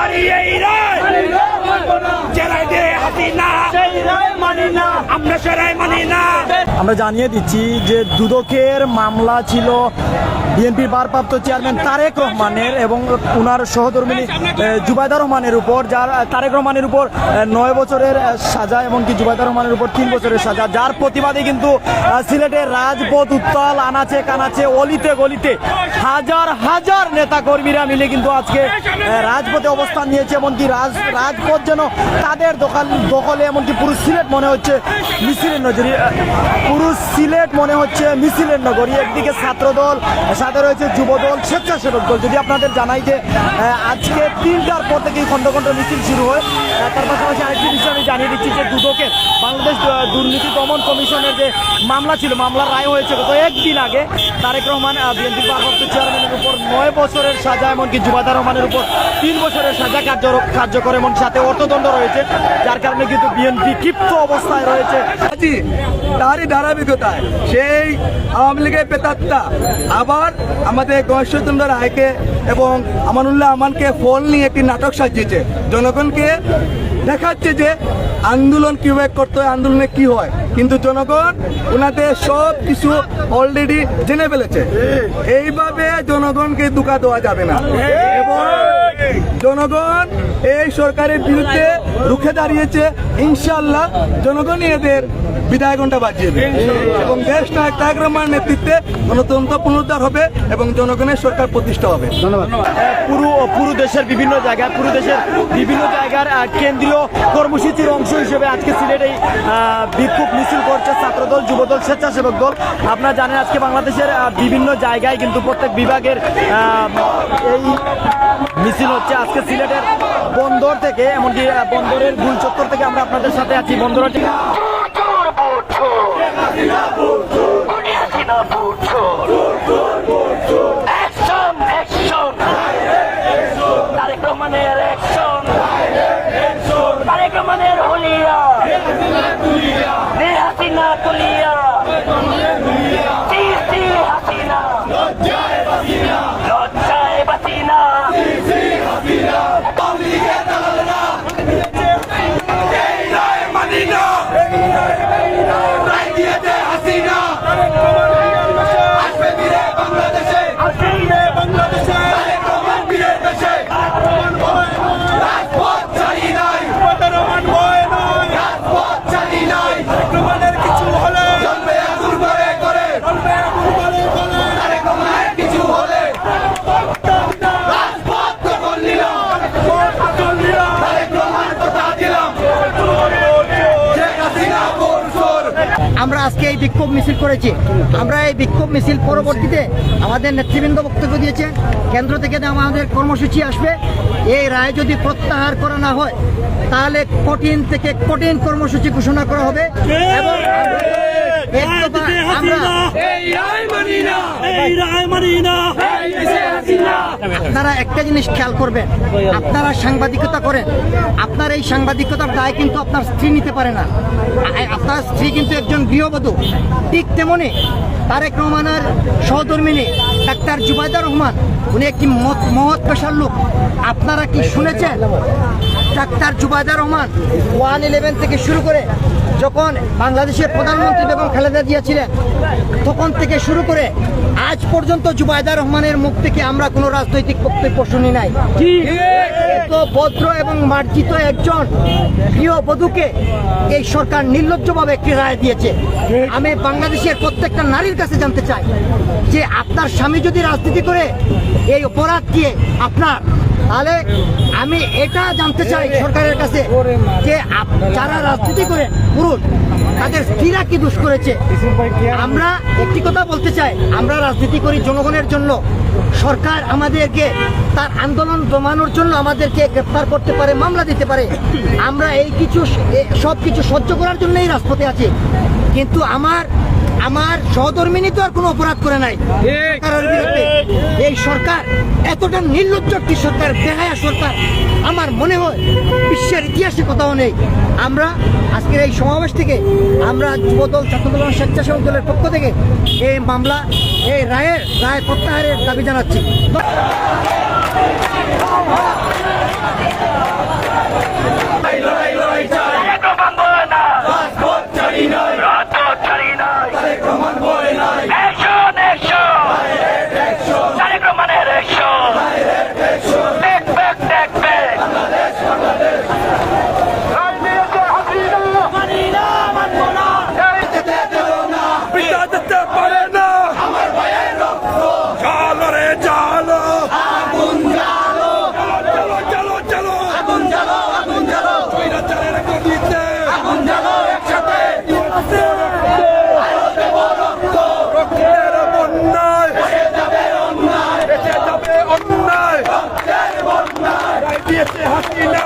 বাড়ি এই রায় জেরাই দে হাসিনা আমরা সেরাই মানি না। আমরা জানিয়ে দিচ্ছি যে দুদকের মামলা ছিল বিএনপির ভারপ্রাপ্ত চেয়ারম্যান তারেক রহমানের এবং ওনার সহধর্মিনী জুবাইদা রহমানের উপর, যার তারেক রহমানের উপর 9 বছরের সাজা এমনকি জুবাইদা রহমানের উপর 3 বছরের সাজা, যার প্রতিবাদে কিন্তু সিলেটের রাজপথ উত্তাল, আনাচে কানাচে অলিতে গলিতে হাজার হাজার নেতা কর্মীরা মিলে কিন্তু আজকে রাজপথে অবস্থান নিয়েছে। এমনকি রাজপথ যেন তাদের দখলে, এমনকি পুরো সিলেট মনে হচ্ছে মিছিলের নগরী, পুরো সিলেট মনে হচ্ছে মিছিলের নগরী। একদিকে ছাত্রদল, সাথে রয়েছে যুবদল, স্বেচ্ছাসেবক দল। যদি আপনাদের জানাই যে আজকে 3টার পর থেকেই খন্ড খন্ড মিছিল শুরু হয়। তার পাশাপাশি আরেকটি বিষয় আমি জানিয়ে দিচ্ছি যে দুদকের বাংলাদেশ দুর্নীতি দমন কমিশনের যে মামলা ছিল, মামলার রায় হয়েছে গত একদিন আগে। তারেক রহমান বিএনপির ভারপ্রাপ্ত চেয়ারম্যানের উপর 9 বছরের সাজা, এমনকি জুবাইদা রহমানের উপর 3 বছরের সাজা কার্যকর, এবং সাথে অর্থদণ্ড রয়েছে, যার কারণে কিন্তু বিএনপি ক্ষিপ্ত অবস্থায় রয়েছে। তারই ধারাবাহিকতায় সেই আওয়ামী লীগের প্রেতাত্মা আবার আমাদের গণেশচন্দ্র রায়কে এবং আমানুল্লাহ আমানকে ফল নিয়ে একটি নাটক সাজিয়েছে। জনগণকে দেখাচ্ছে যে আন্দোলন কিভাবে করতে হয়, আন্দোলনে কি হয়, কিন্তু জনগণ ওনাদের সব কিছু অলরেডি জেনে ফেলেছে। এইভাবে জনগণকে ধোঁকা দেওয়া যাবে না এবং জনগণ এই সরকারের বিরুদ্ধে রুখে দাঁড়িয়েছে। ইনশাআল্লাহ জনগণই এদের বিদায় ঘণ্টা বাজিয়ে দেবে এবং দেশ নায়ক তারেক রহমানের নেতৃত্বে গণতন্ত্র পুনরুদ্ধার হবে এবং জনগণের সরকার প্রতিষ্ঠা হবে। ধন্যবাদ। পুরো দেশের বিভিন্ন জায়গার কেন্দ্রীয় কর্মসূচির অংশ হিসেবে আজকে সিলেটে বিক্ষোভ মিছিল করছে ছাত্রদল, যুবদল, স্বেচ্ছাসেবক দল। আপনারা জানেন আজকে বাংলাদেশের বিভিন্ন জায়গায় কিন্তু প্রত্যেক বিভাগের এই মিছিল হচ্ছে। আজকে সিলেটের বন্দর থেকে, এমনকি বন্দরের গুল চত্বর থেকে আমরা আপনাদের সাথে আছি। বন্দরটি আমরা আজকে এই বিক্ষোভ মিছিল করেছি। আমরা এই বিক্ষোভ মিছিল পরবর্তীতে আমাদের নেতৃবৃন্দ বক্তব্য দিয়েছেন, কেন্দ্র থেকে আমাদের কর্মসূচি আসবে। এই রায় যদি প্রত্যাহার করা না হয় তাহলে কঠিন থেকে কঠিন কর্মসূচি ঘোষণা করা হবে এবং আপনারা একটা জিনিস খেয়াল করবেন, আপনারা সাংবাদিকতা করেন, আপনার এই সাংবাদিকতার দায় কিন্তু আপনার স্ত্রী নিতে পারে না। আপনার স্ত্রী কিন্তু একজন গৃহবধূ। ঠিক তেমনি তারেক রহমানের সহধর্মিনী ডাক্তার জুবাইদা রহমান, উনি একটি মহৎ পেশার লোক। আপনারা কি শুনেছেন ডাক্তার জুবাইদা রহমান 111 থেকে শুরু করে যখন বাংলাদেশের প্রধানমন্ত্রী বেগম খালেদা জিয়া ছিলেন তখন থেকে শুরু করে আজ পর্যন্ত জুবাইদা রহমানের মুখ থেকে আমরা কোনো রাজনৈতিক বক্তব্য শুনি নাই। তো ভদ্র এবং মার্জিত একজন গৃহবধূকে এই সরকার নির্লজ্জভাবে একটি রায় দিয়েছে। আমি বাংলাদেশের প্রত্যেকটা নারীর কাছে জানতে চাই যে আপনার স্বামী যদি রাজনীতি করে এই অপরাধ দিয়ে আপনার, তাহলে আমি এটা জানতে চাই সরকারের কাছে যে যারা রাজনীতি করেন পুরুষ, তাদের স্ত্রীরা কি দোষ করেছে। আমরা একটি কথা বলতে চাই, আমরা রাজনীতি করি জনগণের জন্য। সরকার আমাদেরকে তার আন্দোলন দমানোর জন্য আমাদেরকে গ্রেফতার করতে পারে, মামলা দিতে পারে। আমরা সব কিছু সহ্য করার জন্যই রাজপথে আছি। কিন্তু আমার সহধর্মিনী তো আর কোনো অপরাধ করে নাই সরকারের বিরুদ্ধে। এই সরকার এতটা নির্লজ্জ একটি সরকার, বেহায়া সরকার, আমার মনে হয় বিশ্বের ইতিহাসে কোথাও নেই। আমরা আজকের এই সমাবেশ থেকে আমরা যুবদল, ছাত্রদল, স্বেচ্ছাসেবক দলের পক্ষ থেকে এই মামলা, এই রায় প্রত্যাহারের দাবি জানাচ্ছি। দিয়েছে হাসিনা